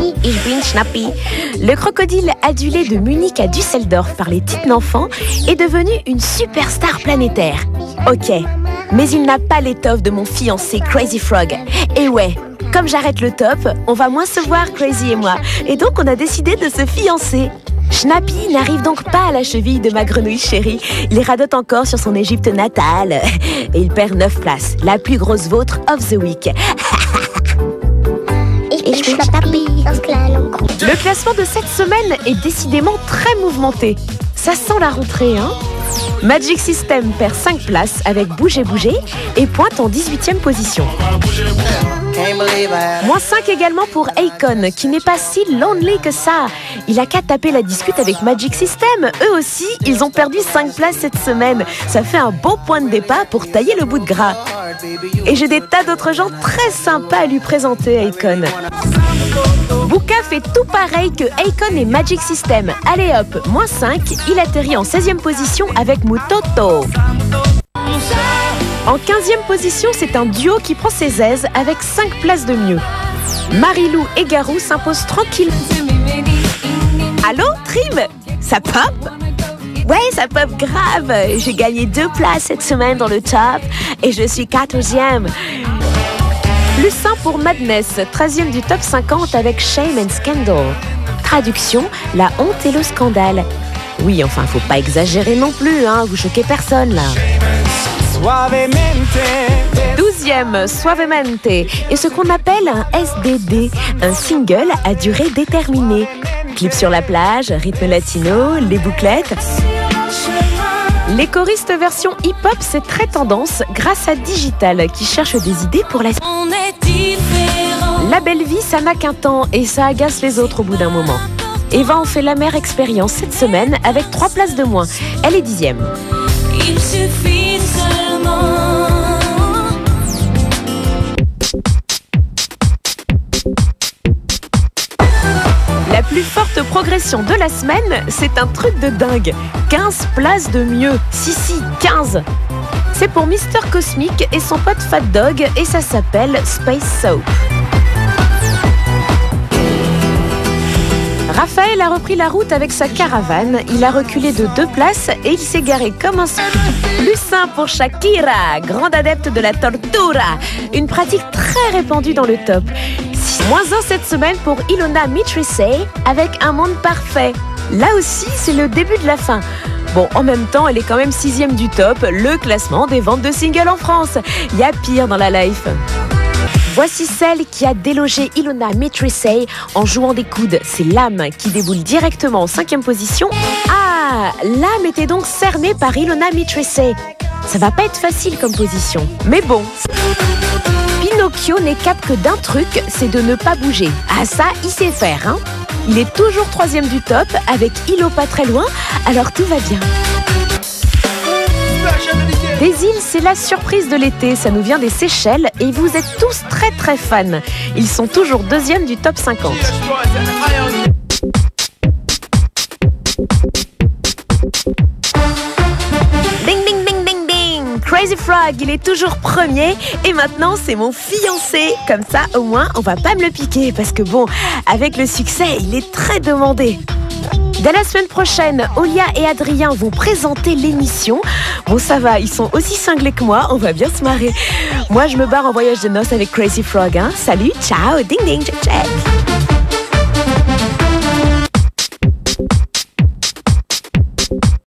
Schnappi. Ich bin Schnappi. Le crocodile adulé de Munich à Düsseldorf par les Tittenenfants est devenu une superstar planétaire. Ok, mais il n'a pas l'étoffe de mon fiancé Crazy Frog. Et ouais, comme j'arrête le top, on va moins se voir Crazy et moi. Et donc on a décidé de se fiancer. Schnappi n'arrive donc pas à la cheville de ma grenouille chérie. Il radote encore sur son Égypte natale. Et il perd 9 places, la plus grosse vôtre of the week. Le classement de cette semaine est décidément très mouvementé. Ça sent la rentrée, hein? Magic System perd 5 places avec Bouger Bouger et pointe en 18e position. Moins 5 également pour Akon, qui n'est pas si lonely que ça. Il a qu'à taper la discute avec Magic System. Eux aussi, ils ont perdu 5 places cette semaine. Ça fait un beau point de départ pour tailler le bout de gras. Et j'ai des tas d'autres gens très sympas à lui présenter, Akon. Bouka fait tout pareil que Akon et Magic System. Allez hop, moins 5, il atterrit en 16e position avec Mutoto. En 15e position, c'est un duo qui prend ses aises avec 5 places de mieux. Marilou et Garou s'imposent tranquille. Allô, Trim? Ça pop? Ouais, ça pop grave. J'ai gagné 2 places cette semaine dans le top et je suis 14e. Plus 1 pour Madness, 13e du top 50 avec Shame and Scandal. Traduction, la honte et le scandale. Oui, enfin, faut pas exagérer non plus, hein, vous choquez personne là. 12e, Suavemente, est ce qu'on appelle un SDD, un single à durée déterminée. Clip sur la plage, rythme latino, les bouclettes. Les choristes version hip-hop, c'est très tendance grâce à Digital qui cherche des idées pour la... La belle vie, ça n'a qu'un temps et ça agace les autres au bout d'un moment. Eva en fait l'amère expérience cette semaine avec 3 places de moins. Elle est 10e. Il suffit seulement. La plus forte progression de la semaine, c'est un truc de dingue. 15 places de mieux. Si, 15. C'est pour Mister Cosmic et son pote Fat Dog et ça s'appelle Space Soap. Raphaël a repris la route avec sa caravane. Il a reculé de 2 places et il s'est garé comme un... Plus 1 pour Shakira, grande adepte de la tortura. Une pratique très répandue dans le top. Moins 1 cette semaine pour Ilona Mitrisei avec Un monde parfait. Là aussi, c'est le début de la fin. Bon, en même temps, elle est quand même 6e du top, le classement des ventes de singles en France. Il y a pire dans la life. Voici celle qui a délogé Ilona Mitrisei en jouant des coudes. C'est L'âme qui déboule directement en 5e position. Ah, L'âme était donc cernée par Ilona Mitrisei. Ça va pas être facile comme position. Mais bon, Pinocchio n'est cap que d'un truc, c'est de ne pas bouger. Ah ça, il sait faire, hein. Il est toujours 3e du top avec Ilo pas très loin, alors tout va bien. Des îles, c'est la surprise de l'été, ça nous vient des Seychelles et vous êtes tous très très fans. Ils sont toujours 2e du top 50. Ding ding ding ding ding, Crazy Frog, il est toujours 1er et maintenant c'est mon fiancé. Comme ça au moins on va pas me le piquer parce que bon, avec le succès, il est très demandé. Dès la semaine prochaine, Olia et Adrien vont présenter l'émission. Bon, ça va, ils sont aussi cinglés que moi, on va bien se marrer. Moi, je me barre en voyage de noces avec Crazy Frog. Hein. Salut, ciao, ding ding, check check.